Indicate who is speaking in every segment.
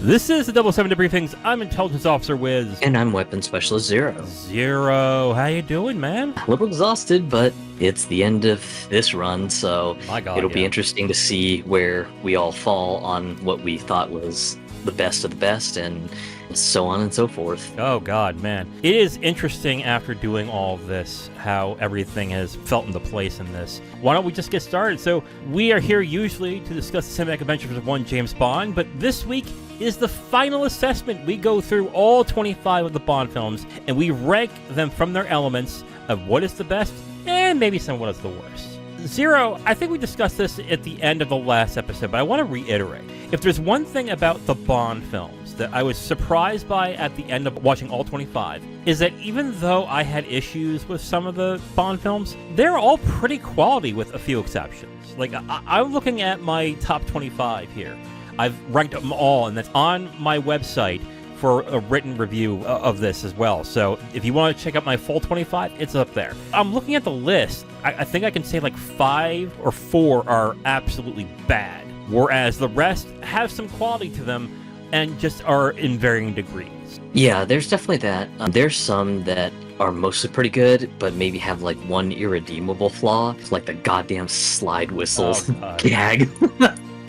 Speaker 1: This is the 007 Debriefings. I'm Intelligence Officer Wiz.
Speaker 2: And I'm Weapons Specialist Zero.
Speaker 1: Zero, how you doing, man?
Speaker 2: A little exhausted, but it's the end of this run, so it'll be interesting to see where we all fall on what we thought was the best of the best, and so on and so forth.
Speaker 1: Oh, God, man. It is interesting after doing all of this, how everything has felt into place in this. Why don't we just get started? So, we are here usually to discuss the cinematic adventures of one James Bond, but this week is the final assessment. We go through all 25 of the Bond films, and we rank them from their elements of what is the best, and maybe some what is the worst. Zero, I think we discussed this at the end of the last episode, but I want to reiterate. If there's one thing about the Bond films that I was surprised by at the end of watching all 25, is that even though I had issues with some of the Bond films, they're all pretty quality with a few exceptions. Like, I'm looking at my top 25 here. I've ranked them all, and that's on my website for a written review of this as well. So if you want to check out my full 25, it's up there. I'm looking at the list. I think I can say like 5 or 4 are absolutely bad, whereas the rest have some quality to them and just are in varying degrees.
Speaker 2: Yeah, there's definitely that. There's some that are mostly pretty good, but maybe have like one irredeemable flaw, like the goddamn slide whistle gag.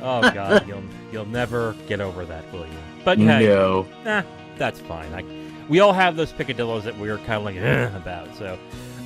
Speaker 1: Oh, God, you'll never get over that, will you? But hey,
Speaker 2: no.
Speaker 1: That's fine. We all have those picadillos that we're kind of like about, so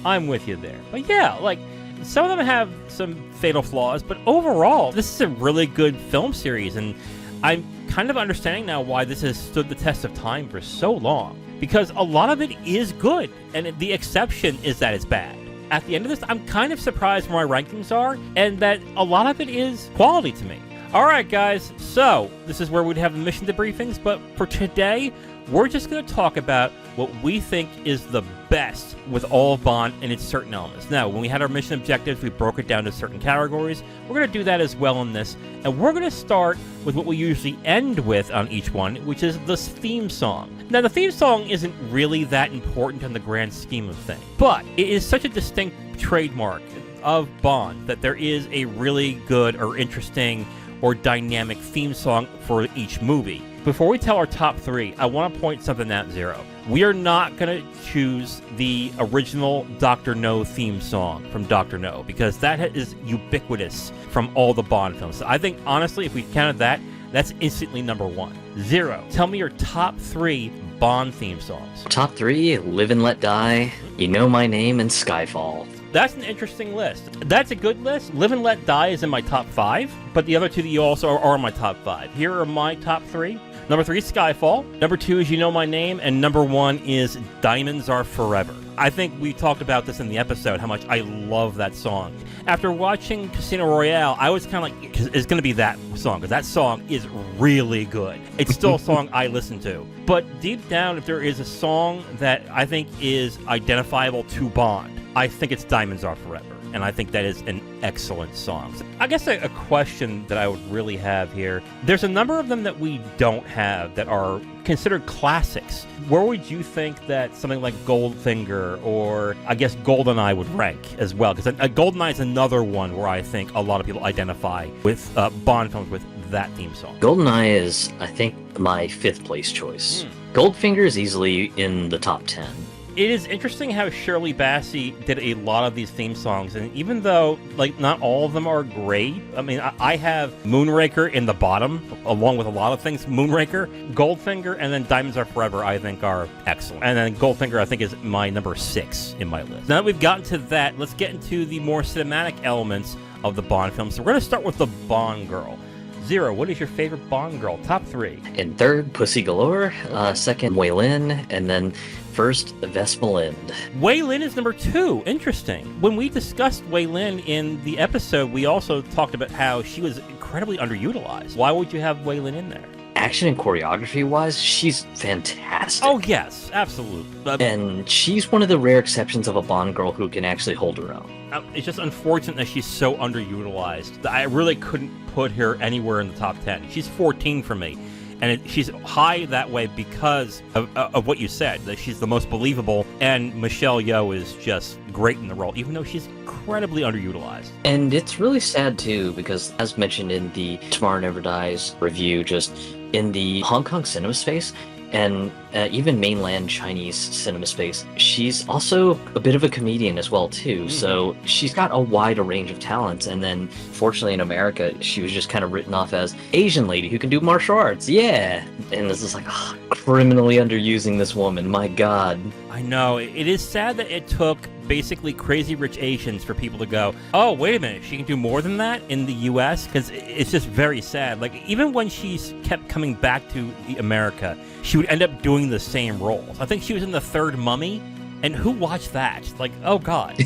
Speaker 1: I'm with you there. But yeah, like, some of them have some fatal flaws, but overall, this is a really good film series, and I'm kind of understanding now why this has stood the test of time for so long, because a lot of it is good, and the exception is that it's bad. At the end of this, I'm kind of surprised where my rankings are, and that a lot of it is quality to me. Alright guys, so this is where we'd have the mission debriefings, but for today, we're just going to talk about what we think is the best with all of Bond and its certain elements. Now, when we had our mission objectives, we broke it down to certain categories. We're going to do that as well in this, and we're going to start with what we usually end with on each one, which is the theme song. Now, the theme song isn't really that important in the grand scheme of things, but it is such a distinct trademark of Bond that there is a really good or interesting or dynamic theme song for each movie. Before we tell our top 3, I want to point something out, Zero. We are not going to choose the original Dr. No theme song from Dr. No, because that is ubiquitous from all the Bond films. So I think, honestly, if we counted that, that's instantly number 1. Zero, tell me your top 3 Bond theme songs.
Speaker 2: Top 3, Live and Let Die, You Know My Name, and Skyfall.
Speaker 1: That's an interesting list. That's a good list. Live and Let Die is in my top 5, but the other 2 that you also are in my top 5. Here are my top 3. Number 3 is Skyfall. Number 2 is You Know My Name. And number 1 is Diamonds Are Forever. I think we talked about this in the episode, how much I love that song. After watching Casino Royale, I was kind of like, it's going to be that song, because that song is really good. It's still a song I listen to. But deep down, if there is a song that I think is identifiable to Bond, I think it's Diamonds Are Forever, and I think that is an excellent song. So I guess a question that I would really have here, there's a number of them that we don't have that are considered classics. Where would you think that something like Goldfinger or, I guess, GoldenEye would rank as well? Because GoldenEye is another one where I think a lot of people identify with Bond films with that theme song.
Speaker 2: GoldenEye is, I think, my 5th place choice. Goldfinger is easily in the top 10.
Speaker 1: It is interesting how Shirley Bassey did a lot of these theme songs, and even though, like, not all of them are great, I mean, I have Moonraker in the bottom, along with a lot of things. Moonraker, Goldfinger, and then Diamonds Are Forever, I think, are excellent. And then Goldfinger, I think, is my number 6 in my list. Now that we've gotten to that, let's get into the more cinematic elements of the Bond films. So we're going to start with the Bond girl. Zero, what is your favorite Bond girl? Top 3.
Speaker 2: In 3rd, Pussy Galore. 2nd, Wei Lin. And then 1st, Vespa Lind.
Speaker 1: Wei Lin is number 2. Interesting. When we discussed Wei Lin in the episode, we also talked about how she was incredibly underutilized. Why would you have Wei Lin in there?
Speaker 2: Action and choreography-wise, she's fantastic.
Speaker 1: Oh, yes, absolutely.
Speaker 2: And she's one of the rare exceptions of a Bond girl who can actually hold her own.
Speaker 1: It's just unfortunate that she's so underutilized. I really couldn't put her anywhere in the top 10. She's 14 for me. And she's high that way because of what you said, that she's the most believable, and Michelle Yeoh is just great in the role, even though she's incredibly underutilized.
Speaker 2: And it's really sad, too, because as mentioned in the Tomorrow Never Dies review, just in the Hong Kong cinema space, and even mainland Chinese cinema space, she's also a bit of a comedian as well, too. Mm-hmm. So she's got a wider range of talents. And then, fortunately, in America, she was just kind of written off as Asian lady who can do martial arts. Yeah. And it's just like, criminally underusing this woman. My God.
Speaker 1: I know. It is sad that it took basically Crazy Rich Asians for people to go, oh, wait a minute, she can do more than that in the U.S.? Because it's just very sad. Like, even when she's kept coming back to America, she would end up doing the same roles. I think she was in The Third Mummy, and who watched that? Like, oh, God.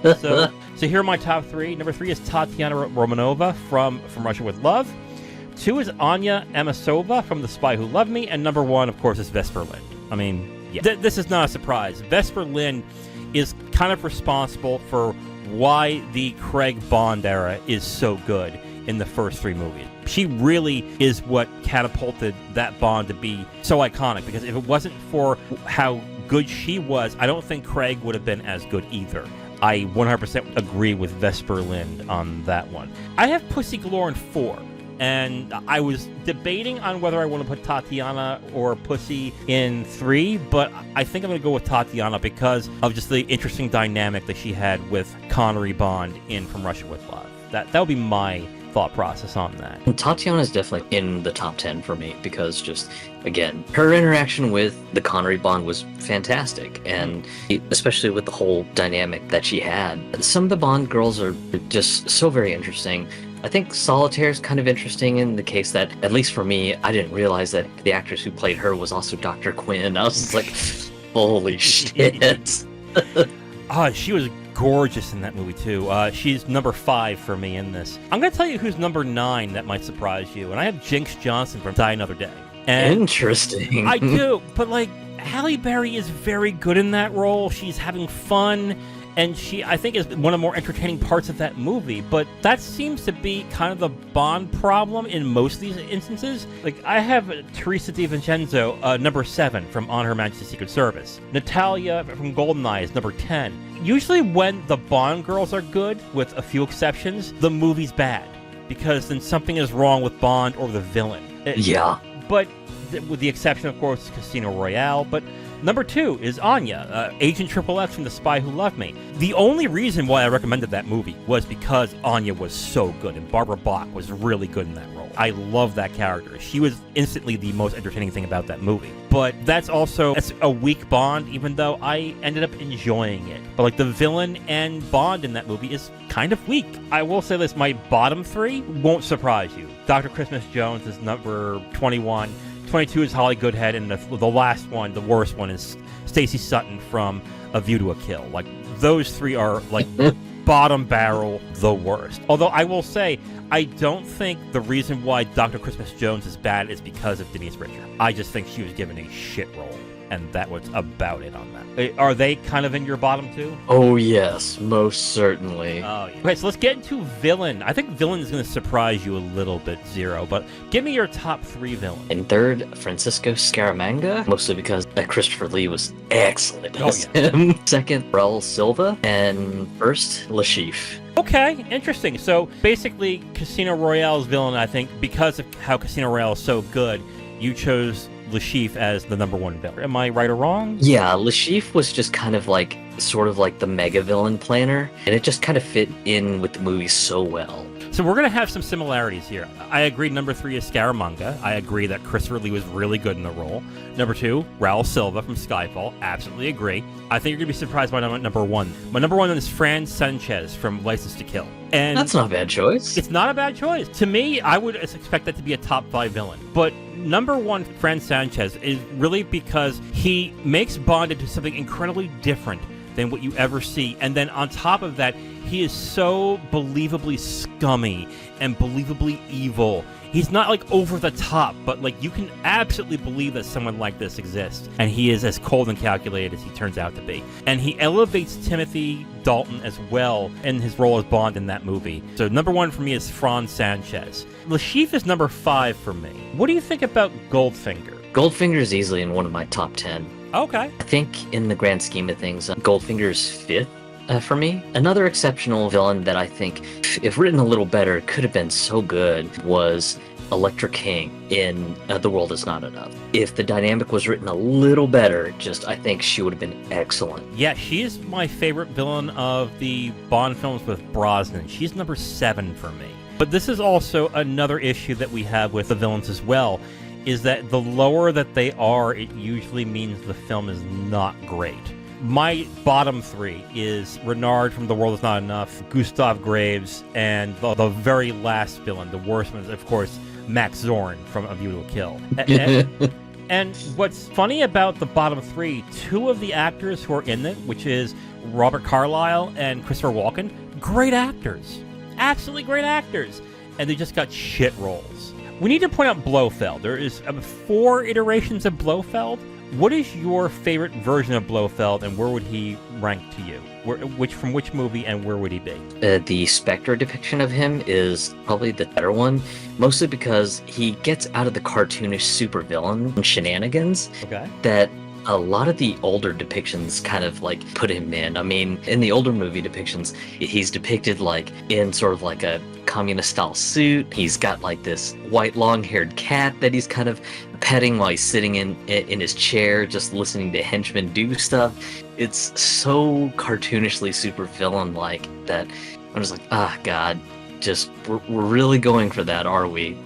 Speaker 1: So here are my top three. Number 3 is Tatiana Romanova from Russia with Love. 2 is Anya Amasova from The Spy Who Loved Me. And number 1, of course, is Vesper Lynd. I mean, yeah. This is not a surprise. Vesper Lynd is kind of responsible for why the Craig Bond era is so good in the first 3 movies. She really is what catapulted that Bond to be so iconic, because if it wasn't for how good she was, I don't think Craig would have been as good either. I 100% agree with Vesper Lynd on that one. I have Pussy Galore in 4. And I was debating on whether I want to put Tatiana or Pussy in 3, but I think I'm going to go with Tatiana because of just the interesting dynamic that she had with Connery Bond in From Russia with Love. That would be my thought process on that.
Speaker 2: And Tatiana is definitely in the top 10 for me because just, again, her interaction with the Connery Bond was fantastic, and especially with the whole dynamic that she had. Some of the Bond girls are just so very interesting. I think Solitaire is kind of interesting in the case that, at least for me, I didn't realize that the actress who played her was also Dr. Quinn. I was just like, holy shit.
Speaker 1: She was gorgeous in that movie, too. She's number 5 for me in this. I'm going to tell you who's number 9 that might surprise you, and I have Jinx Johnson from Die Another Day. And
Speaker 2: interesting.
Speaker 1: I do, but, like, Halle Berry is very good in that role. She's having fun. And she, I think, is one of the more entertaining parts of that movie. But that seems to be kind of the Bond problem in most of these instances. Like, I have Teresa DiVincenzo, number 7 from On Her Majesty's Secret Service. Natalia from GoldenEye is number 10. Usually when the Bond girls are good, with a few exceptions, the movie's bad. Because then something is wrong with Bond or the villain.
Speaker 2: Yeah.
Speaker 1: But with the exception, of course, Casino Royale. But number 2 is Anya, Agent XXX from The Spy Who Loved Me. The only reason why I recommended that movie was because Anya was so good, and Barbara Bach was really good in that role. I love that character. She was instantly the most entertaining thing about that movie. But that's a weak Bond, even though I ended up enjoying it. But like the villain and Bond in that movie is kind of weak. I will say this, my bottom 3 won't surprise you. Dr. Christmas Jones is number 21. 22 is Holly Goodhead, and the last one, the worst one, is Stacey Sutton from A View to a Kill. Like, those 3 are, like, bottom barrel, the worst. Although I will say, I don't think the reason why Dr. Christmas Jones is bad is because of Denise Richards. I just think she was given a shit role, and that was about it on that. Are they kind of in your bottom 2?
Speaker 2: Oh, yes, most certainly.
Speaker 1: Oh, yeah. Okay, so let's get into villain. I think villain is going to surprise you a little bit, Zero, but give me your top 3 villains.
Speaker 2: In 3rd, Francisco Scaramanga, mostly because Christopher Lee was excellent as him. 2nd, Raul Silva, and 1st, Lashif.
Speaker 1: Okay, interesting. So basically, Casino Royale's villain, I think, because of how Casino Royale is so good, you chose Lashif as the number 1 villain. Am I right or wrong?
Speaker 2: Yeah, Lashif was just kind of like, sort of like the mega villain planner, and it just kind of fit in with the movie so well.
Speaker 1: So we're going to have some similarities here. I agree number 3 is Scaramanga. I agree that Christopher Lee was really good in the role. Number 2, Raul Silva from Skyfall. Absolutely agree. I think you're going to be surprised by number 1. My number 1 is Fran Sanchez from License to Kill. And
Speaker 2: that's not a bad choice.
Speaker 1: It's not a bad choice. To me, I would expect that to be a top 5 villain. But number 1, Fran Sanchez, is really because he makes Bond into something incredibly different than what you ever see. And then on top of that, he is so believably scummy and believably evil. He's not like over the top, but like you can absolutely believe that someone like this exists. And he is as cold and calculated as he turns out to be. And he elevates Timothy Dalton as well in his role as Bond in that movie. So number 1 for me is Franz Sanchez. Lashif is number 5 for me. What do you think about Goldfinger?
Speaker 2: Goldfinger is easily in one of my top 10.
Speaker 1: Okay.
Speaker 2: I think in the grand scheme of things, Goldfinger's 5th. For me, another exceptional villain that I think, if written a little better, could have been so good was Elektra King in The World Is Not Enough. If the dynamic was written a little better, I think she would have been excellent.
Speaker 1: Yeah, she is my favorite villain of the Bond films with Brosnan. She's number 7 for me. But this is also another issue that we have with the villains as well, is that the lower that they are, it usually means the film is not great. My bottom 3 is Renard from The World Is Not Enough, Gustav Graves, and the very last villain, the worst one is, of course, Max Zorn from A View to a Kill. And what's funny about the bottom 3, 2 of the actors who are in it, which is Robert Carlyle and Christopher Walken, great actors. Absolutely great actors. And they just got shit roles. We need to point out Blofeld. There is 4 iterations of Blofeld. What is your favorite version of Blofeld, and where would he rank to you? From which movie, and where would he be?
Speaker 2: The Spectre depiction of him is probably the better one, mostly because he gets out of the cartoonish supervillain shenanigans that a lot of the older depictions kind of like put him in. I mean, in the older movie depictions, he's depicted like in sort of like a communist style suit. He's got like this white long-haired cat that he's kind of petting while he's sitting in his chair, just listening to henchmen do stuff. It's so cartoonishly super villain-like that I'm just like, God, we're really going for that, are we?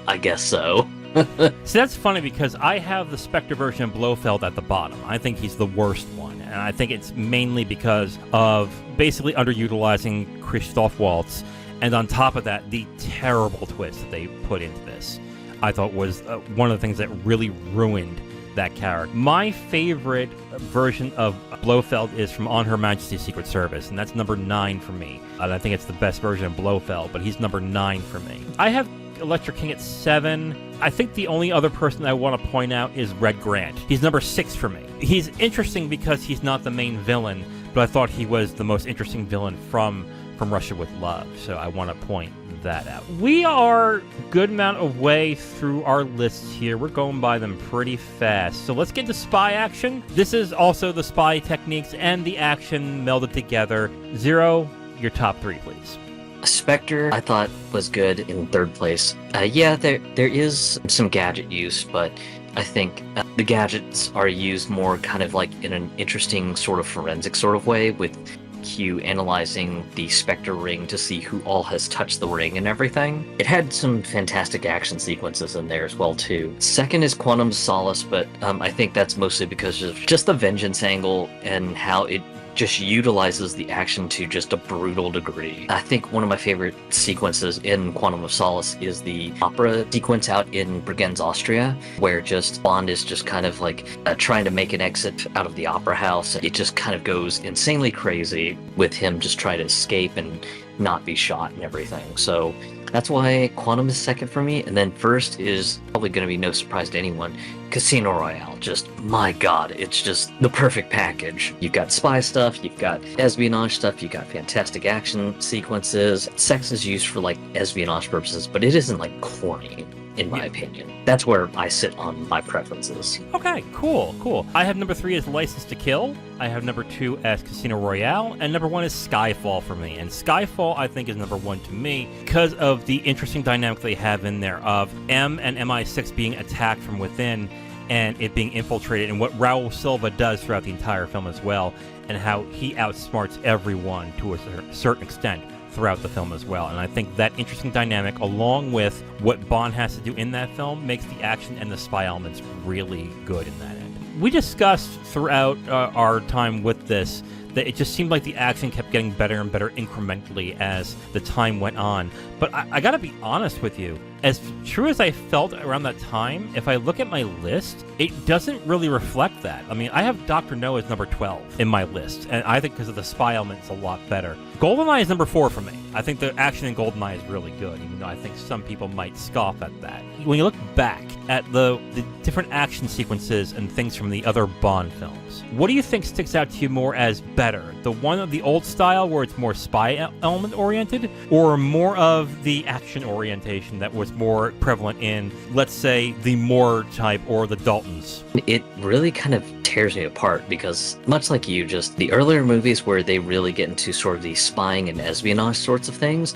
Speaker 2: I guess so.
Speaker 1: So that's funny because I have the Spectre version of Blofeld at the bottom. I think he's the worst one, and I think it's mainly because of basically underutilizing Christoph Waltz, and on top of that, the terrible twist that they put into this, I thought was one of the things that really ruined that character. My favorite version of Blofeld is from On Her Majesty's Secret Service, and that's number 9 for me. And I think it's the best version of Blofeld, but he's number 9 for me. I have Elektra King at 7. I think the only other person I want to point out is Red Grant. He's number 6 for me. He's interesting because he's not the main villain, but I thought he was the most interesting villain from Russia with Love, so I want to point that out. We are a good amount of way through our lists here. We're going by them pretty fast. So let's get to spy action. This is also the spy techniques and the action melded together. Zero, your top 3, please.
Speaker 2: Spectre, I thought, was good in 3rd place. There is some gadget use, but I think the gadgets are used more kind of like in an interesting sort of forensic sort of way, with Q analyzing the Spectre ring to see who all has touched the ring and everything. It had some fantastic action sequences in there as well too. 2nd is Quantum of Solace, but I think that's mostly because of just the vengeance angle and how it just utilizes the action to just a brutal degree. I think one of my favorite sequences in Quantum of Solace is the opera sequence out in Bregenz, Austria, where just Bond is just kind of like trying to make an exit out of the opera house. It just kind of goes insanely crazy with him just trying to escape and not be shot and everything. So that's why Quantum is 2nd for me, and then 1st is probably going to be no surprise to anyone, Casino Royale. Just, my God, it's just the perfect package. You've got spy stuff, you've got espionage stuff, you've got fantastic action sequences. Sex is used for like espionage purposes, but it isn't like corny, in my opinion. That's where I sit on my preferences.
Speaker 1: Okay, cool. I have number 3 as License to Kill. I have number 2 as Casino Royale, and number 1 is Skyfall for me. And Skyfall, I think, is number 1 to me because of the interesting dynamic they have in there of M and MI6 being attacked from within and it being infiltrated, and what Raul Silva does throughout the entire film as well, and how he outsmarts everyone to a certain extent throughout the film as well. And I think that interesting dynamic, along with what Bond has to do in that film, makes the action and the spy elements really good in that end. We discussed throughout our time with this that it just seemed like the action kept getting better and better incrementally as the time went on. But I gotta be honest with you, as true as I felt around that time, if I look at my list, it doesn't really reflect that. I mean, I have Dr. No as number 12 in my list, and I think because of the spy element, it's a lot better. GoldenEye is number 4 for me. I think the action in GoldenEye is really good, even though I think some people might scoff at that. When you look back at the different action sequences and things from the other Bond films, what do you think sticks out to you more as better? The one of the old style where it's more spy element oriented, or more of the action orientation that was more prevalent in, let's say, the Moore type or the Daltons?
Speaker 2: It really kind of tears me apart because, much like you, just the earlier movies where they really get into sort of the spying and espionage sorts of things,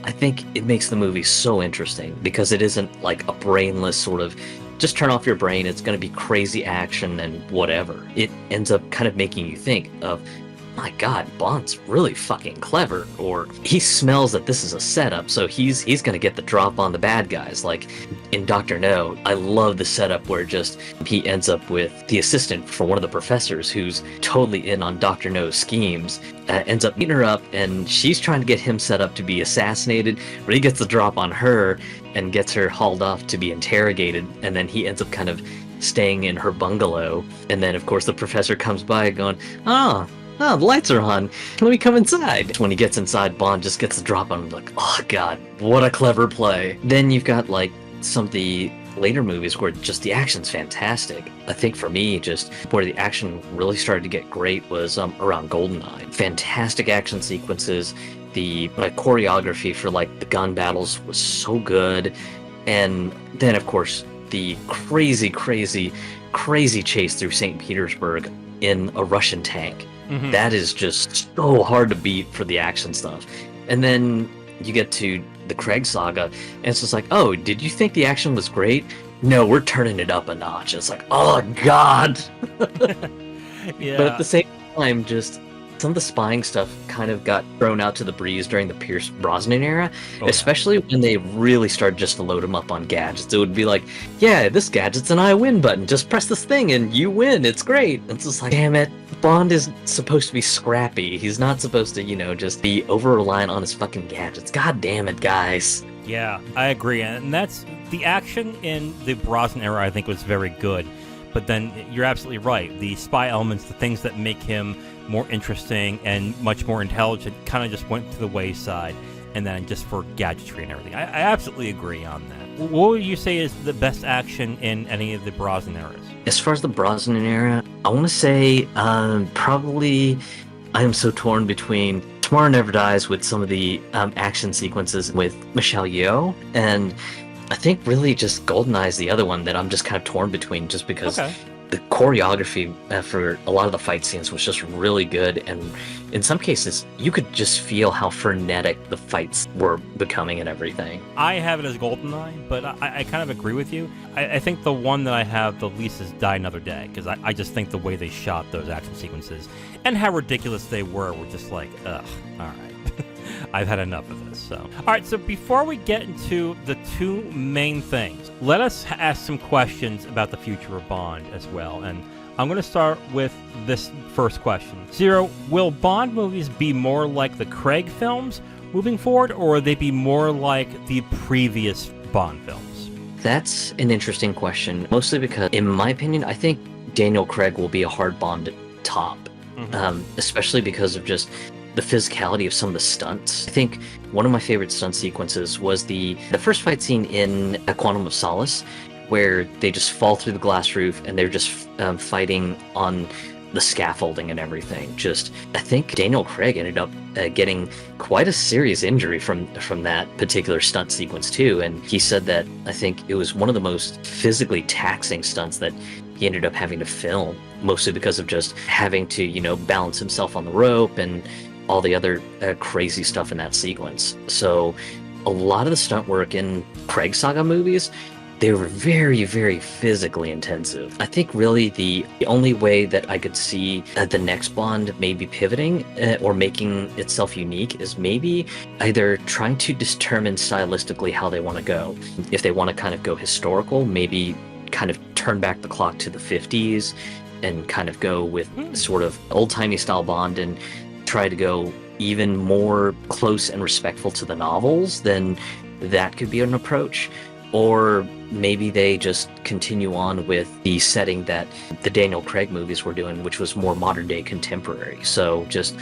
Speaker 2: I think it makes the movie so interesting because it isn't like a brainless sort of just turn off your brain, it's going to be crazy action and whatever. It ends up kind of making you think of, my God, Bond's really fucking clever, or he smells that this is a setup, so he's going to get the drop on the bad guys. Like in Dr. No, I love the setup where just he ends up with the assistant for one of the professors who's totally in on Dr. No's schemes, ends up meeting her up, and she's trying to get him set up to be assassinated, but he gets the drop on her and gets her hauled off to be interrogated, and then he ends up kind of staying in her bungalow, and then of course the professor comes by going, oh, the lights are on. Let me come inside. When he gets inside, Bond just gets the drop on him, like, oh God, what a clever play. Then you've got like some of the later movies where just the action's fantastic. I think for me, just where the action really started to get great was around GoldenEye. Fantastic action sequences. The choreography for like the gun battles was so good. And then of course, the crazy chase through St. Petersburg in a Russian tank. Mm-hmm. That is just so hard to beat for the action stuff. And then you get to the Craig saga, and it's just like, oh, did you think the action was great? No, we're turning it up a notch. It's like, oh, God.
Speaker 1: Yeah.
Speaker 2: But at the same time, just some of the spying stuff kind of got thrown out to the breeze during the Pierce Brosnan era, especially when they really started just to load them up on gadgets. It would be like, yeah, this gadget's an I win button. Just press this thing and you win. It's great. It's just like, damn it. Bond is supposed to be scrappy. He's not supposed to, just be over-reliant on his fucking gadgets. God damn it, guys.
Speaker 1: Yeah, I agree. And that's the action in the Brosnan era, I think, was very good. But then you're absolutely right. The spy elements, the things that make him more interesting and much more intelligent, kind of just went to the wayside. And then just for gadgetry and everything. I absolutely agree on that. What would you say is the best action in any of the Brosnan eras?
Speaker 2: As far as the Brosnan era, I want to say probably I am so torn between Tomorrow Never Dies with some of the action sequences with Michelle Yeoh, and I think really just GoldenEye is the other one that I'm just kind of torn between, just because the choreography for a lot of the fight scenes was just really good, and in some cases you could just feel how frenetic the fights were becoming and everything.
Speaker 1: I have it as GoldenEye, but I kind of agree with you. I think the one that I have the least is Die Another Day, because I just think the way they shot those action sequences and how ridiculous they were just like, ugh, all right. I've had enough of this. So, all right, so before we get into the two main things, let us ask some questions about the future of Bond as well. And I'm going to start with this first question. Zero, will Bond movies be more like the Craig films moving forward, or will they be more like the previous Bond films?
Speaker 2: That's an interesting question, mostly because, in my opinion, I think Daniel Craig will be a hard Bond to top, especially because of just the physicality of some of the stunts. I think one of my favorite stunt sequences was the first fight scene in A Quantum of Solace, where they just fall through the glass roof and they're just fighting on the scaffolding and everything. I think Daniel Craig ended up getting quite a serious injury from that particular stunt sequence too, and he said that I think it was one of the most physically taxing stunts that he ended up having to film, mostly because of just having to, balance himself on the rope and all the other crazy stuff in that sequence. So a lot of the stunt work in Craig Saga movies, they were very, very physically intensive. I think really the only way that I could see the next Bond maybe pivoting or making itself unique is maybe either trying to determine stylistically how they want to go. If they want to kind of go historical, maybe kind of turn back the clock to the 50s and kind of go with sort of old-timey style Bond and try to go even more close and respectful to the novels, then that could be an approach. Or maybe they just continue on with the setting that the Daniel Craig movies were doing, which was more modern day contemporary. So just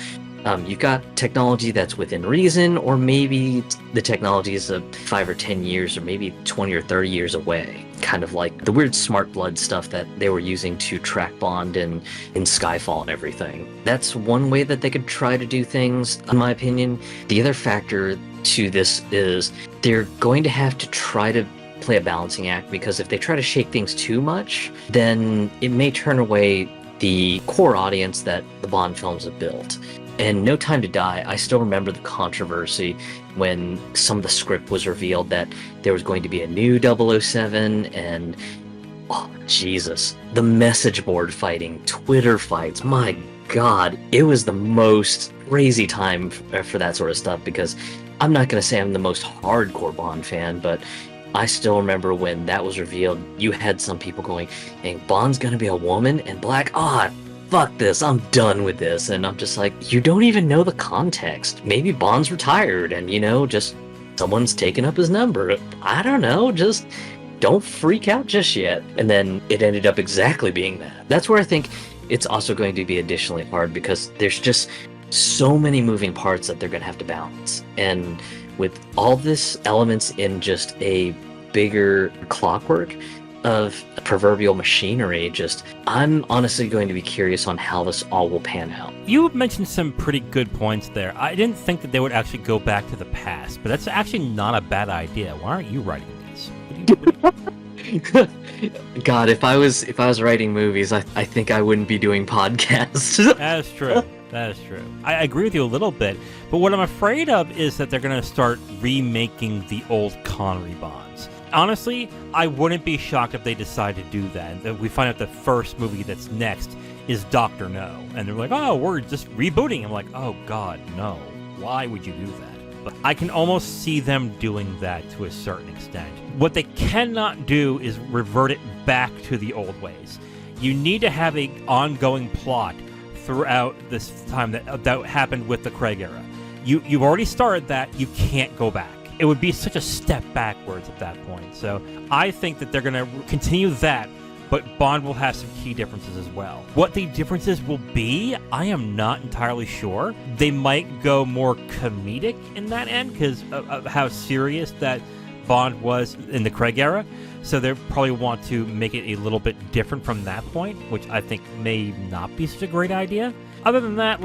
Speaker 2: you've got technology that's within reason, or maybe the technology is 5 or 10 years, or maybe 20 or 30 years away. Kind of like the weird smart blood stuff that they were using to track Bond in Skyfall and everything. That's one way that they could try to do things, in my opinion. The other factor to this is they're going to have to try to play a balancing act, because if they try to shake things too much, then it may turn away the core audience that the Bond films have built. And No Time to Die, I still remember the controversy when some of the script was revealed that there was going to be a new 007, and oh Jesus, the message board fighting, Twitter fights, my God, it was the most crazy time for that sort of stuff, because I'm not going to say I'm the most hardcore Bond fan, but I still remember when that was revealed, you had some people going, hey, Bond's going to be a woman and black? Fuck this, I'm done with this. And I'm just like, you don't even know the context. Maybe Bond's retired and, just someone's taken up his number. I don't know, just don't freak out just yet. And then it ended up exactly being that. That's where I think it's also going to be additionally hard, because there's just so many moving parts that they're going to have to balance. And with all this elements in just a bigger clockwork of proverbial machinery, I'm honestly going to be curious on how this all will pan out.
Speaker 1: You mentioned some pretty good points there. I didn't think that they would actually go back to the past, but that's actually not a bad idea. Why aren't you writing this?
Speaker 2: God, if I was writing movies, I think I wouldn't be doing podcasts.
Speaker 1: That's true. That is true. I agree with you a little bit, but what I'm afraid of is that they're going to start remaking the old Connery Bonds. Honestly, I wouldn't be shocked if they decide to do that. That we find out the first movie that's next is Dr. No, and they're like, oh, we're just rebooting. I'm like, oh God, no. Why would you do that? But I can almost see them doing that to a certain extent. What they cannot do is revert it back to the old ways. You need to have an ongoing plot throughout this time that happened with the Craig era. You've already started that. You can't go back. It would be such a step backwards at that point. So I think that they're going to continue that, but Bond will have some key differences as well. What the differences will be, I am not entirely sure. They might go more comedic in that end because of how serious that Bond was in the Craig era. So they probably want to make it a little bit different from that point, which I think may not be such a great idea. Other than that,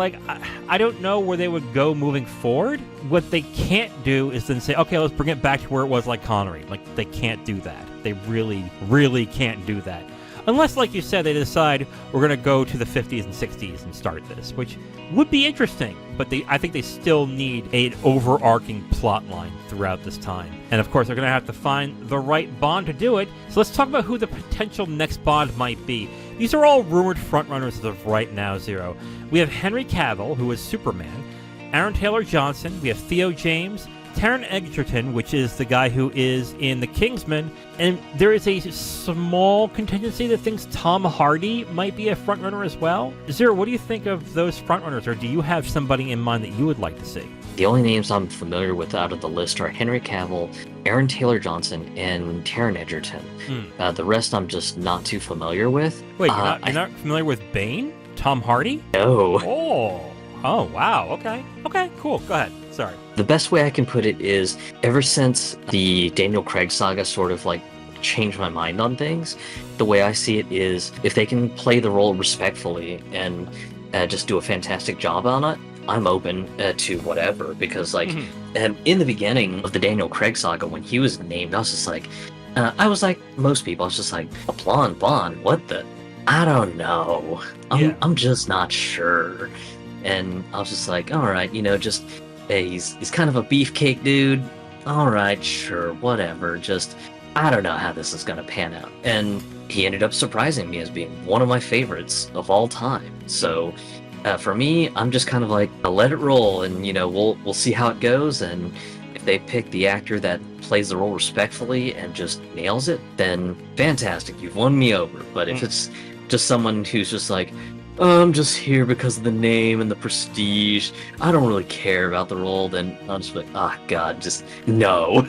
Speaker 1: I don't know where they would go moving forward. What they can't do is then say, okay, let's bring it back to where it was like Connery. They can't do that. They really, really can't do that. Unless, like you said, they decide we're going to go to the 50s and 60s and start this, which would be interesting. But I think they still need an overarching plot line throughout this time. And of course, they're going to have to find the right Bond to do it. So let's talk about who the potential next Bond might be. These are all rumored frontrunners as of right now, Zero. We have Henry Cavill, who is Superman, Aaron Taylor-Johnson, we have Theo James, Taron Egerton, which is the guy who is in The Kingsman, and there is a small contingency that thinks Tom Hardy might be a frontrunner as well. Zero, what do you think of those frontrunners, or do you have somebody in mind that you would like to see?
Speaker 2: The only names I'm familiar with out of the list are Henry Cavill, Aaron Taylor-Johnson, and Taron Egerton. The rest I'm just not too familiar with.
Speaker 1: Wait, you're not familiar with Bane? Tom Hardy?
Speaker 2: No.
Speaker 1: Oh, wow. Okay, cool. Go ahead. Sorry.
Speaker 2: The best way I can put it is, ever since the Daniel Craig saga sort of changed my mind on things, the way I see it is, if they can play the role respectfully and just do a fantastic job on it, I'm open to whatever. Because in the beginning of the Daniel Craig saga, when he was named, I was just I was like most people, I was just like, a blonde Bond, what the? I don't know. I'm just not sure. And I was just like, all right, just, hey, he's kind of a beefcake dude. All right, sure, whatever. Just, I don't know how this is going to pan out. And he ended up surprising me as being one of my favorites of all time. So for me, I'm just kind of like, I'll let it roll, and, we'll see how it goes. And if they pick the actor that plays the role respectfully and just nails it, then fantastic, you've won me over. But if it's just someone who's just like, oh, I'm just here because of the name and the prestige. I don't really care about the role. Then I'll just be like, ah, God, just no.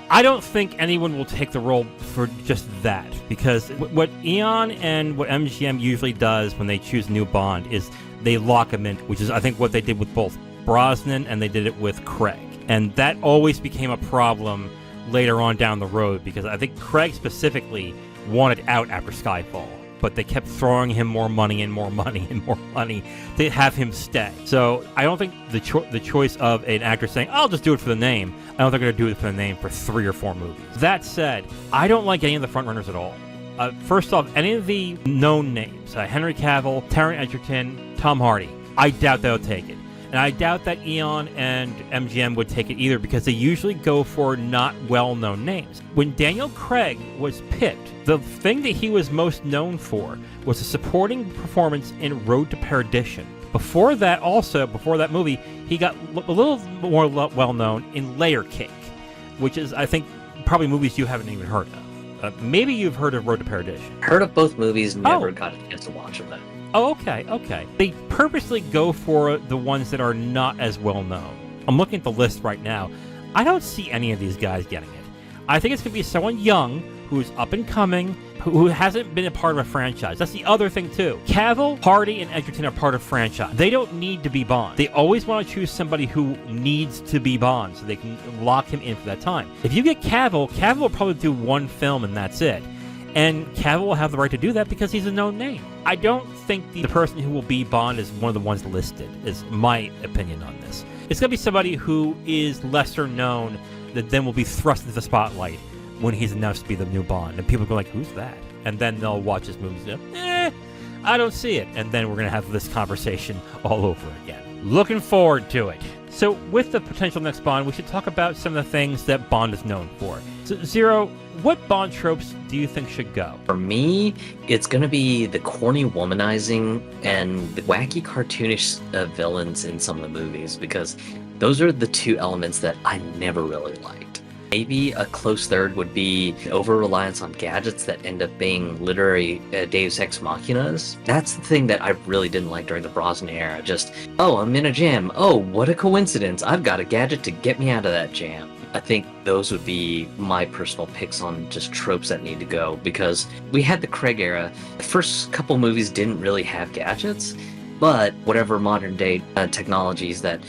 Speaker 1: I don't think anyone will take the role for just that, because what Eon and what MGM usually does when they choose a new Bond is they lock him in, which is, I think, what they did with both Brosnan and they did it with Craig. And that always became a problem later on down the road, because I think Craig specifically wanted out after Skyfall, but they kept throwing him more money and more money and more money to have him stay. So I don't think the choice of an actor saying, I'll just do it for the name, I don't think they're going to do it for the name for 3 or 4 movies. That said, I don't like any of the frontrunners at all. First off, any of the known names, Henry Cavill, Taron Egerton, Tom Hardy, I doubt they'll take it. And I doubt that Eon and MGM would take it either, because they usually go for not well-known names. When Daniel Craig was picked, the thing that he was most known for was a supporting performance in Road to Perdition. Before that movie, he got a little more well-known in Layer Cake, which is, I think, probably movies you haven't even heard of. Maybe you've heard of Road to Perdition.
Speaker 2: Heard of both movies, never got a chance to watch them though.
Speaker 1: Oh, okay. They purposely go for the ones that are not as well known. I'm looking at the list right now. I don't see any of these guys getting it. I think it's going to be someone young, who's up and coming, who hasn't been a part of a franchise. That's the other thing, too. Cavill, Hardy, and Egerton are part of franchise. They don't need to be Bond. They always want to choose somebody who needs to be Bond, so they can lock him in for that time. If you get Cavill will probably do 1 film and that's it. And Cavill will have the right to do that because he's a known name. I don't think the person who will be Bond is one of the ones listed, is my opinion on this. It's going to be somebody who is lesser known that then will be thrust into the spotlight when he's announced to be the new Bond. And people go like, who's that? And then they'll watch his movies and go, I don't see it. And then we're going to have this conversation all over again. Looking forward to it. So with the potential next Bond, we should talk about some of the things that Bond is known for. So, Zero, what Bond tropes do you think should go?
Speaker 2: For me, it's going to be the corny womanizing and the wacky cartoonish villains in some of the movies, because those are the 2 elements that I never really liked. Maybe a close third would be over-reliance on gadgets that end up being literary deus ex machinas. That's the thing that I really didn't like during the Brosnan era. Just, oh, I'm in a jam. Oh, what a coincidence. I've got a gadget to get me out of that jam. I think those would be my personal picks on just tropes that need to go, because we had the Craig era. The first couple movies didn't really have gadgets, but whatever modern day technologies that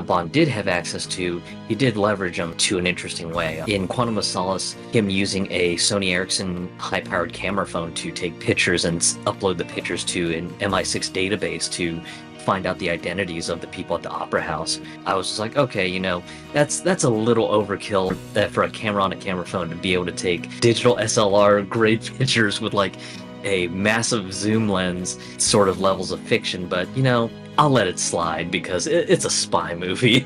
Speaker 2: Bond did have access to, he did leverage them to an interesting way. In Quantum of Solace, him using a Sony Ericsson high-powered camera phone to take pictures and upload the pictures to an MI6 database to find out the identities of the people at the Opera House. I was just like, okay, that's a little overkill for a camera on a camera phone to be able to take digital SLR grade pictures with like a massive zoom lens sort of levels of fiction, but I'll let it slide because it's a spy movie.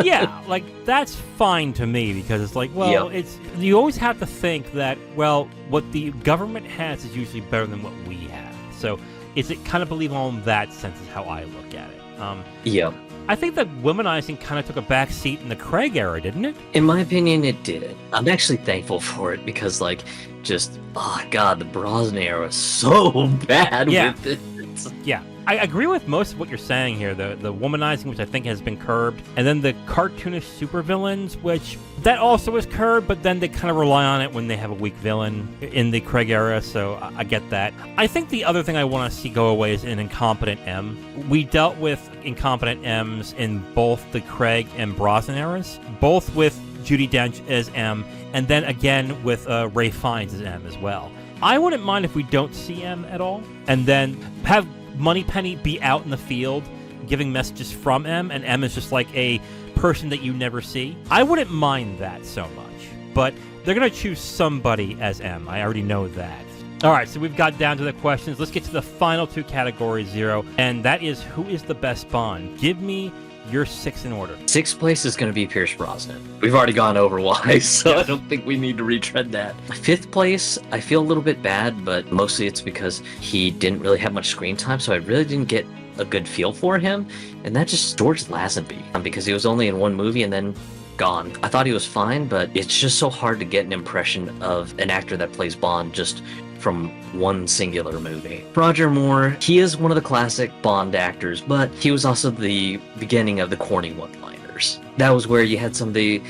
Speaker 1: Yeah, like that's fine to me, because it's like, well,
Speaker 2: yep.
Speaker 1: You always have to think that, well, what the government has is usually better than what we have. So it's kind of believable in that sense is how I look at it.
Speaker 2: Yeah.
Speaker 1: I think that womanizing kind of took a back seat in the Craig era, didn't it?
Speaker 2: In my opinion, it did. I'm actually thankful for it because, oh God, the Brosnan era was so bad with it.
Speaker 1: Yeah. I agree with most of what you're saying here. The womanizing, which I think has been curbed, and then the cartoonish supervillains, which that also is curbed, but then they kind of rely on it when they have a weak villain in the Craig era, so I get that. I think the other thing I want to see go away is an incompetent M. We dealt with incompetent M's in both the Craig and Brosnan eras, both with Judi Dench as M, and then again with Ralph Fiennes as M as well. I wouldn't mind if we don't see M at all, and then have Moneypenny be out in the field giving messages from M, and M is just like a person that you never see. I wouldn't mind that so much, but they're going to choose somebody as M. I already know that. All right, so we've got down to the questions. Let's get to the final 2 categories, Zero, and that is who is the best Bond? Give me your 6 in order.
Speaker 2: 6th place is going to be Pierce Brosnan. We've already gone over why, so I don't think we need to retread that. 5th place, I feel a little bit bad, but mostly it's because he didn't really have much screen time, so I really didn't get a good feel for him, and that's just George Lazenby, because he was only in 1 movie and then gone. I thought he was fine, but it's just so hard to get an impression of an actor that plays Bond just from one singular movie. Roger Moore, he is one of the classic Bond actors, but he was also the beginning of the corny one-liners. That was where you had some of the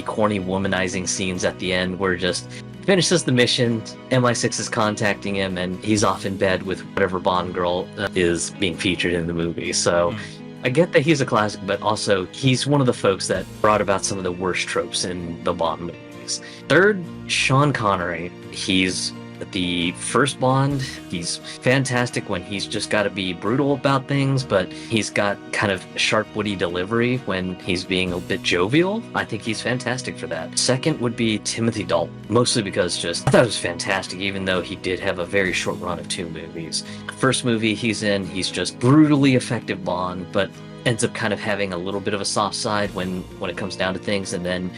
Speaker 2: corny womanizing scenes at the end where just finishes the mission, MI6 is contacting him, and he's off in bed with whatever Bond girl is being featured in the movie. So I get that he's a classic, but also he's one of the folks that brought about some of the worst tropes in the Bond movies. Third, Sean Connery. He's the first Bond. He's fantastic when he's just got to be brutal about things, but he's got kind of sharp, witty delivery when he's being a bit jovial. I think he's fantastic for that. Second would be Timothy Dalton, mostly because I thought it was fantastic, even though he did have a very short run of 2 movies. First movie he's in, he's just brutally effective Bond, but ends up kind of having a little bit of a soft side when it comes down to things, and then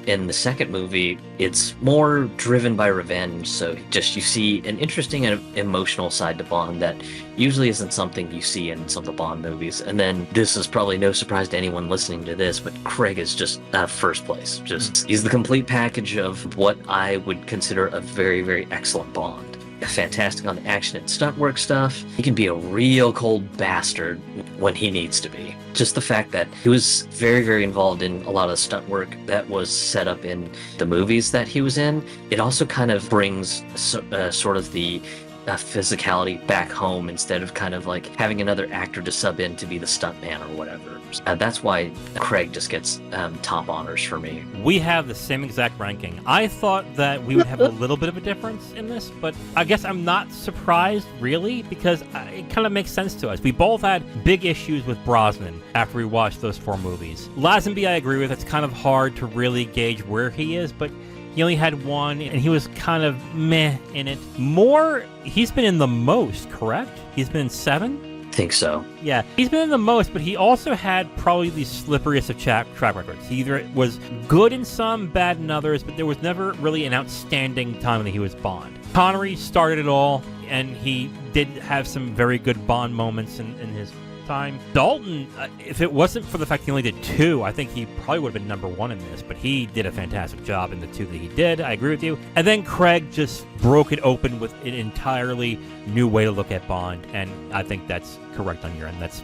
Speaker 2: in the second movie, it's more driven by revenge, so you see an interesting and emotional side to Bond that usually isn't something you see in some of the Bond movies. And then this is probably no surprise to anyone listening to this, but Craig is just first place. He's the complete package of what I would consider a very, very excellent Bond. Fantastic on the action and stunt work stuff. He can be a real cold bastard when he needs to be. Just the fact that he was very, very involved in a lot of the stunt work that was set up in the movies that he was in, it also kind of brings sort of the physicality back home instead of kind of like having another actor to sub in to be the stuntman or whatever. That's why Craig just gets top honors for me.
Speaker 1: We have the same exact ranking. I thought that we would have a little bit of a difference in this, but I guess I'm not surprised, really, because it kind of makes sense to us. We both had big issues with Brosnan after we watched those 4 movies. Lazenby, I agree with. It's kind of hard to really gauge where he is, but he only had 1, and he was kind of meh in it. Moore, he's been in the most, correct? He's been in 7?
Speaker 2: Think so.
Speaker 1: Yeah, he's been in the most, but he also had probably the slipperiest of track records. He either was good in some, bad in others, but there was never really an outstanding time when he was Bond. Connery started it all, and he did have some very good Bond moments in his time. Dalton, if it wasn't for the fact he only did 2, I think he probably would have been number 1 in this, but he did a fantastic job in the 2 that he did. I agree with you. And then Craig just broke it open with an entirely new way to look at Bond, and I think that's correct on your end. That's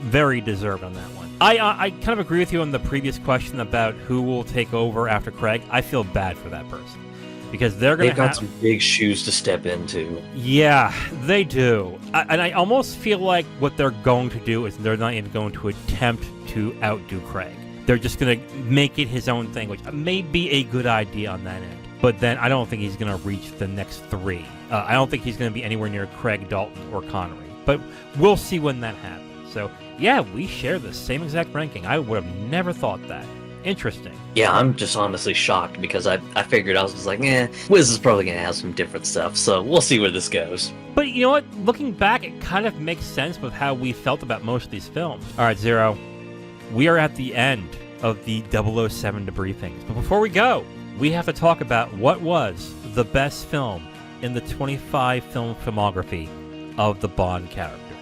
Speaker 1: very deserved on that one. I kind of agree with you on the previous question about who will take over after Craig. I feel bad for that person, because they've
Speaker 2: got some big shoes to step into.
Speaker 1: Yeah, they do. And I almost feel like what they're going to do is they're not even going to attempt to outdo Craig. They're just going to make it his own thing, which may be a good idea on that end. But then I don't think he's going to reach the next 3. I don't think he's going to be anywhere near Craig, Dalton, or Connery. But we'll see when that happens. So, yeah, we share the same exact ranking. I would have never thought that. Interesting.
Speaker 2: Yeah, I'm just honestly shocked because I figured I was just like, Wiz is probably going to have some different stuff, so we'll see where this goes.
Speaker 1: But you know what? Looking back, it kind of makes sense with how we felt about most of these films. All right, Zero, we are at the end of the 007 debriefings. But before we go, we have to talk about what was the best film in the 25-film filmography of the Bond character.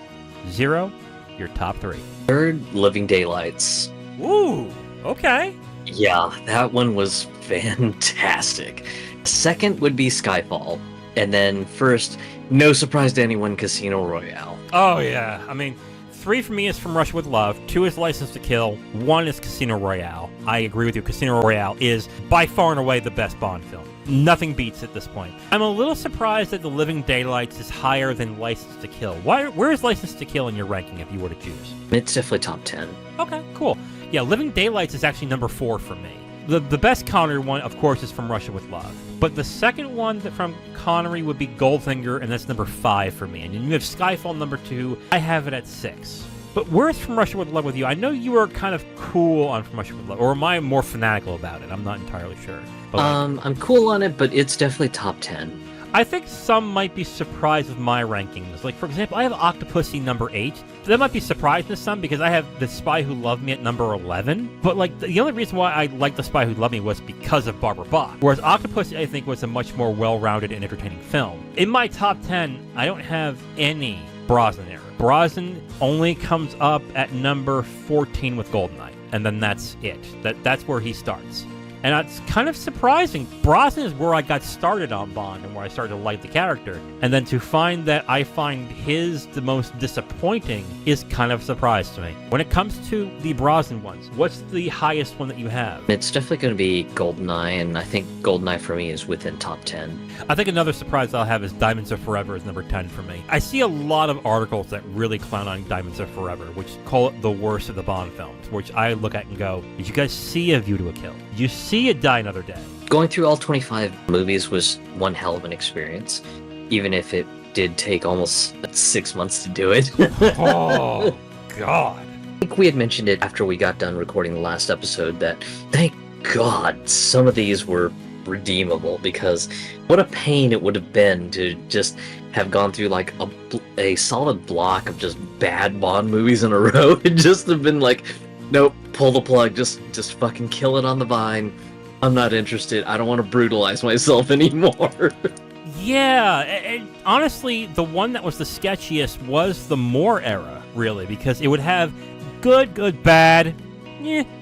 Speaker 1: Zero, your top 3.
Speaker 2: Third, Living Daylights.
Speaker 1: Ooh, okay.
Speaker 2: Yeah, that one was fantastic. Second would be Skyfall. And then first, no surprise to anyone, Casino Royale.
Speaker 1: Oh, yeah. I mean, 3 for me is From Russia with Love, 2 is License to Kill, 1 is Casino Royale. I agree with you. Casino Royale is by far and away the best Bond film. Nothing beats at this point. I'm a little surprised that The Living Daylights is higher than License to Kill. Where is License to Kill in your ranking if you were to choose?
Speaker 2: It's definitely top 10.
Speaker 1: Okay, cool. Yeah, Living Daylights is actually number 4 for me. The best Connery one, of course, is From Russia with Love. But the second one from Connery would be Goldfinger, and that's number 5 for me. And you have Skyfall number 2. I have it at 6. But where's From Russia with Love with you? I know you were kind of cool on From Russia with Love, or am I more fanatical about it? I'm not entirely sure. But
Speaker 2: I'm cool on it, but it's definitely top 10.
Speaker 1: I think some might be surprised with my rankings. Like, for example, I have Octopussy number 8. That might be surprising to some because I have The Spy Who Loved Me at number 11. But, like, the only reason why I liked The Spy Who Loved Me was because of Barbara Bach. Whereas Octopussy, I think, was a much more well-rounded and entertaining film. In my top 10, I don't have any Brosnan era. Brosnan only comes up at number 14 with Goldeneye. and then that's it. That's where he starts. And it's kind of surprising. Brosnan is where I got started on Bond and where I started to like the character. And then to find that I find his the most disappointing is kind of a surprise to me. When it comes to the Brosnan ones, what's the highest one that you have?
Speaker 2: It's definitely going to be GoldenEye, and I think GoldenEye for me is within top 10.
Speaker 1: I think another surprise I'll have is Diamonds Are Forever is number 10 for me. I see a lot of articles that really clown on Diamonds Are Forever, which call it the worst of the Bond films, which I look at and go, did you guys see A View to a Kill? Did you see it Die Another Day?
Speaker 2: Going through all 25 movies was one hell of an experience, even if it did take almost 6 months to do it.
Speaker 1: Oh, God.
Speaker 2: I think we had mentioned it after we got done recording the last episode that, thank God, some of these were redeemable, because what a pain it would have been to just have gone through like a solid block of just bad Bond movies in a row. It just have been like, nope, pull the plug, just fucking kill it on the vine. I'm not interested. I don't want to brutalize myself anymore.
Speaker 1: Yeah, and honestly, the one that was the sketchiest was the Moore era, really, because it would have good, bad,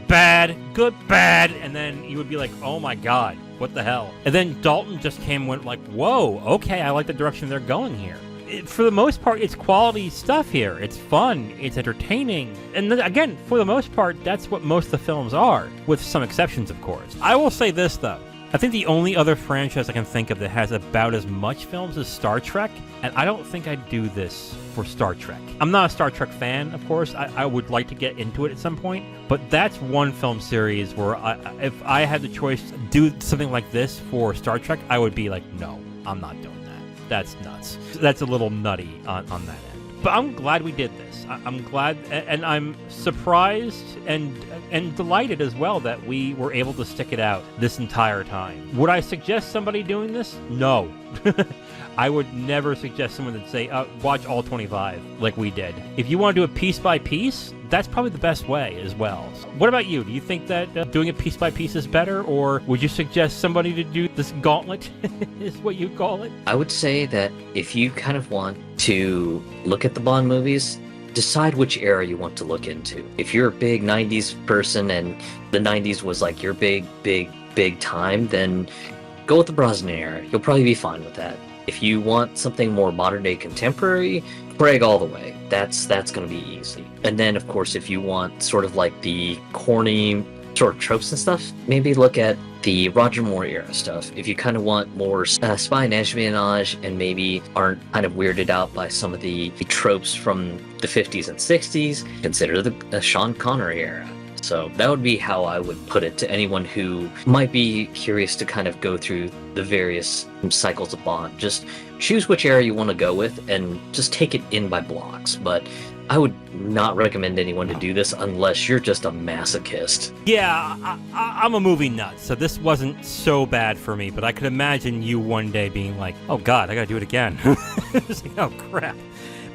Speaker 1: bad, good, bad, and then you would be like, oh my God, what the hell? And then Dalton just came and went like, whoa, okay, I like the direction they're going here. For the most part, it's quality stuff here. It's fun. It's entertaining. And again, for the most part, that's what most of the films are, with some exceptions, of course. I will say this, though. I think the only other franchise I can think of that has about as much films is Star Trek, and I don't think I'd do this for Star Trek. I'm not a Star Trek fan, of course. I would like to get into it at some point, but that's one film series where if I had the choice to do something like this for Star Trek, I would be like, no, I'm not doing that. That's nuts. That's a little nutty on that end. But I'm glad we did this. I'm glad, and I'm surprised and delighted as well that we were able to stick it out this entire time. Would I suggest somebody doing this? No. I would never suggest someone that say, watch all 25 like we did. If you want to do it piece by piece, that's probably the best way as well. What about you? Do you think that doing it piece by piece is better, or would you suggest somebody to do this gauntlet, is what you call it?
Speaker 2: I would say that if you kind of want to look at the Bond movies, decide which era you want to look into. If you're a big 90s person and the 90s was like your big time, then go with the Brosnan era. You'll probably be fine with that. If you want something more modern day contemporary, Craig all the way. That's going to be easy. And then, of course, if you want sort of like the corny sort of tropes and stuff, maybe look at the Roger Moore era stuff. If you kind of want more spy and espionage and maybe aren't kind of weirded out by some of the tropes from the 50s and 60s, consider the Sean Connery era. So that would be how I would put it to anyone who might be curious to kind of go through the various cycles of Bond. Just choose which era you want to go with and just take it in by blocks. But I would not recommend anyone to do this unless you're just a masochist.
Speaker 1: Yeah, I'm a movie nut, so this wasn't so bad for me, but I could imagine you one day being like, oh God, I gotta do it again. It's like, oh crap.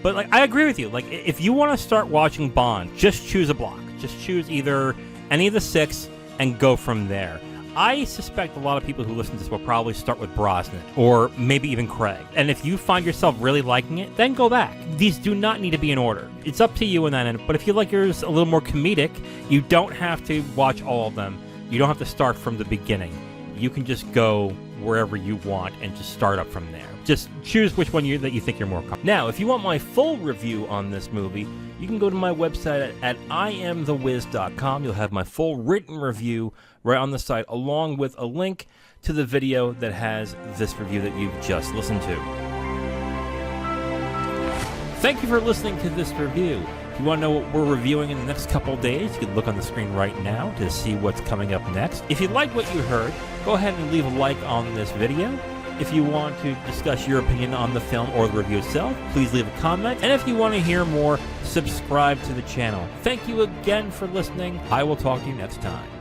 Speaker 1: But like, I agree with you. Like, if you want to start watching Bond, just choose a block. Just choose either any of the 6 and go from there. I suspect a lot of people who listen to this will probably start with Brosnan, or maybe even Craig. And if you find yourself really liking it, then go back. These do not need to be in order. It's up to you in that end. But if you like yours a little more comedic, you don't have to watch all of them. You don't have to start from the beginning. You can just go wherever you want and just start up from there. Just choose which one that you think you're more comfortable. Now, if you want my full review on this movie, you can go to my website at IamTheWiz.com. You'll have my full written review right on the site, along with a link to the video that has this review that you've just listened to. Thank you for listening to this review. If you want to know what we're reviewing in the next couple of days, you can look on the screen right now to see what's coming up next. If you liked what you heard, go ahead and leave a like on this video. If you want to discuss your opinion on the film or the review itself, please leave a comment. And if you want to hear more, subscribe to the channel. Thank you again for listening. I will talk to you next time.